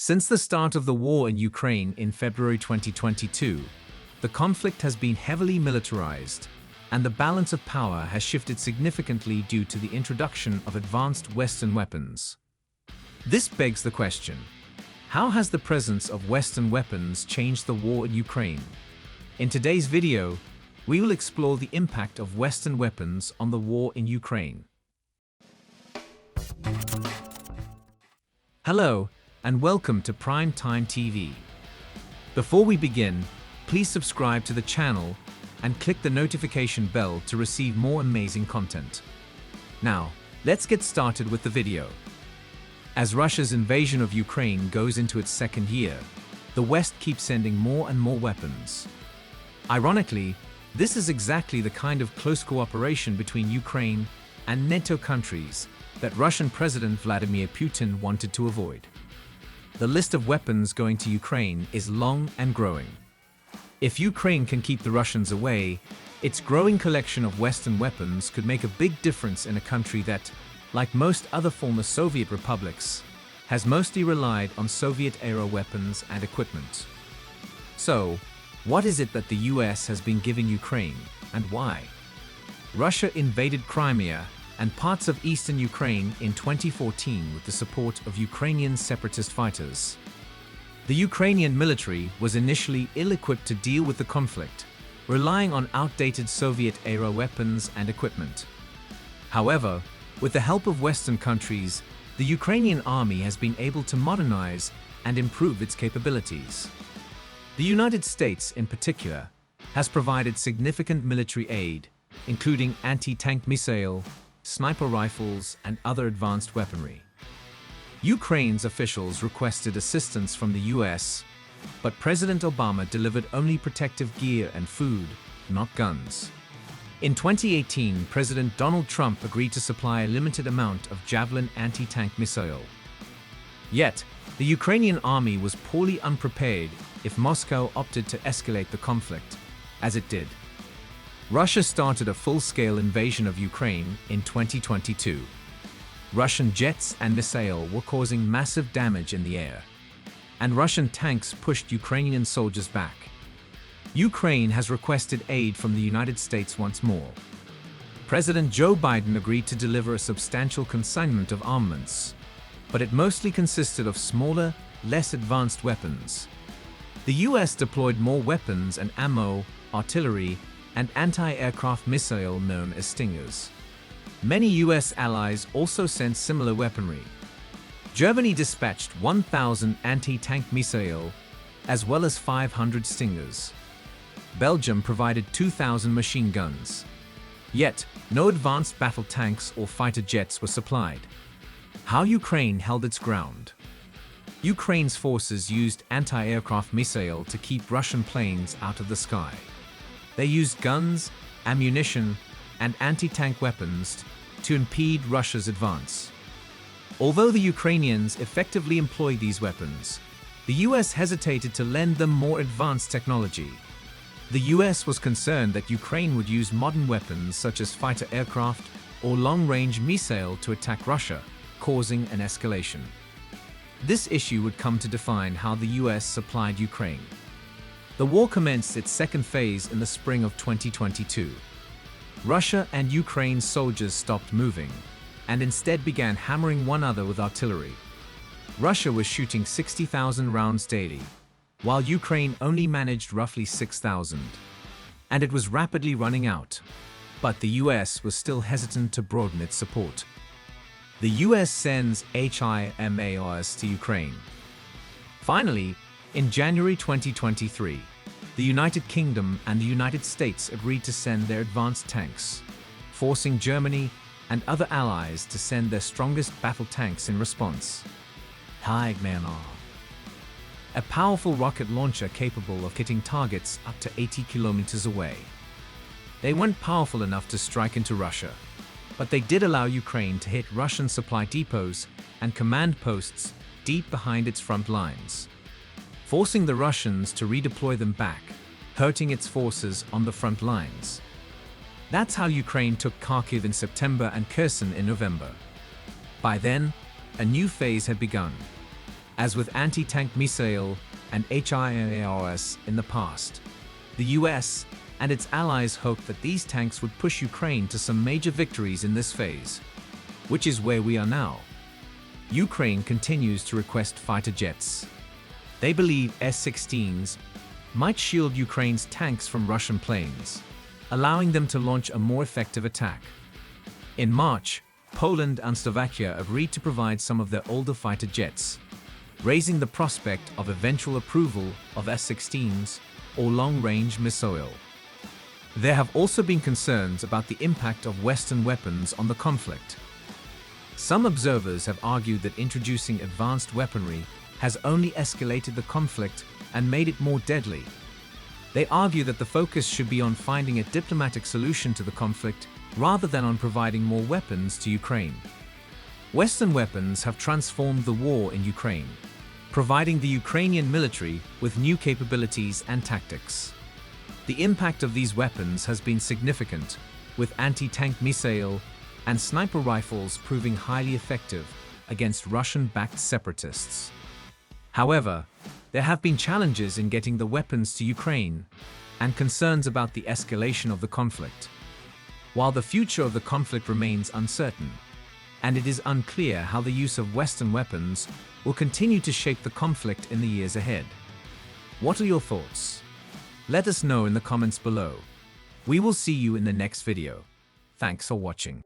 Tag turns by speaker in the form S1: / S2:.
S1: Since the start of the war in Ukraine in February 2022, the conflict has been heavily militarized, and the balance of power has shifted significantly due to the introduction of advanced Western weapons. This begs the question: how has the presence of Western weapons changed the war in Ukraine? In today's video, we will explore the impact of Western weapons on the war in Ukraine. Hello, and welcome to Prime Time TV. Before we begin, please subscribe to the channel and click the notification bell to receive more amazing content. Now, let's get started with the video. As Russia's invasion of Ukraine goes into its second year, the West keeps sending more and more weapons. Ironically, this is exactly the kind of close cooperation between Ukraine and NATO countries that Russian President Vladimir Putin wanted to avoid. The list of weapons going to Ukraine is long and growing. If Ukraine can keep the Russians away, its growing collection of Western weapons could make a big difference in a country that, like most other former Soviet republics, has mostly relied on Soviet-era weapons and equipment. So, what is it that the US has been giving Ukraine, and why? Russia invaded Crimea and parts of eastern Ukraine in 2014 with the support of Ukrainian separatist fighters. The Ukrainian military was initially ill-equipped to deal with the conflict, relying on outdated Soviet-era weapons and equipment. However, with the help of Western countries, the Ukrainian army has been able to modernize and improve its capabilities. The United States, in particular, has provided significant military aid, including anti-tank missile, sniper rifles, and other advanced weaponry. Ukraine's officials requested assistance from the US, but President Obama delivered only protective gear and food, not guns. In 2018, President Donald Trump agreed to supply a limited amount of Javelin anti-tank missile. Yet, the Ukrainian army was poorly unprepared if Moscow opted to escalate the conflict, as it did. Russia started a full-scale invasion of Ukraine in 2022. Russian jets and missiles were causing massive damage in the air, and Russian tanks pushed Ukrainian soldiers back. Ukraine has requested aid from the United States once more. President Joe Biden agreed to deliver a substantial consignment of armaments, but it mostly consisted of smaller, less advanced weapons. The US deployed more weapons and ammo, artillery, and anti-aircraft missile known as Stingers. Many US allies also sent similar weaponry. Germany dispatched 1,000 anti-tank missile, as well as 500 Stingers. Belgium provided 2,000 machine guns. Yet, no advanced battle tanks or fighter jets were supplied. How Ukraine held its ground. Ukraine's forces used anti-aircraft missile to keep Russian planes out of the sky. They used guns, ammunition, and anti-tank weapons to impede Russia's advance. Although the Ukrainians effectively employed these weapons, the US hesitated to lend them more advanced technology. The US was concerned that Ukraine would use modern weapons such as fighter aircraft or long-range missile to attack Russia, causing an escalation. This issue would come to define how the US supplied Ukraine. The war commenced its second phase in the spring of 2022. Russia and Ukraine's soldiers stopped moving, and instead began hammering one another with artillery. Russia was shooting 60,000 rounds daily, while Ukraine only managed roughly 6,000. And it was rapidly running out. But the US was still hesitant to broaden its support. The US sends HIMARS to Ukraine. Finally, in January 2023, the United Kingdom and the United States agreed to send their advanced tanks, forcing Germany and other allies to send their strongest battle tanks in response. HIMARS, a powerful rocket launcher capable of hitting targets up to 80 kilometers away. They weren't powerful enough to strike into Russia, but they did allow Ukraine to hit Russian supply depots and command posts deep behind its front lines, forcing the Russians to redeploy them back, hurting its forces on the front lines. That's how Ukraine took Kharkiv in September and Kherson in November. By then, a new phase had begun. As with anti-tank missile and HIMARS in the past, the US and its allies hoped that these tanks would push Ukraine to some major victories in this phase, which is where we are now. Ukraine continues to request fighter jets. They believe S-16s might shield Ukraine's tanks from Russian planes, allowing them to launch a more effective attack. In March, Poland and Slovakia agreed to provide some of their older fighter jets, raising the prospect of eventual approval of S-16s or long-range missile. There have also been concerns about the impact of Western weapons on the conflict. Some observers have argued that introducing advanced weaponry has only escalated the conflict and made it more deadly. They argue that the focus should be on finding a diplomatic solution to the conflict rather than on providing more weapons to Ukraine. Western weapons have transformed the war in Ukraine, providing the Ukrainian military with new capabilities and tactics. The impact of these weapons has been significant, with anti-tank missile and sniper rifles proving highly effective against Russian-backed separatists. However, there have been challenges in getting the weapons to Ukraine and concerns about the escalation of the conflict. While the future of the conflict remains uncertain, and it is unclear how the use of Western weapons will continue to shape the conflict in the years ahead. What are your thoughts? Let us know in the comments below. We will see you in the next video. Thanks for watching.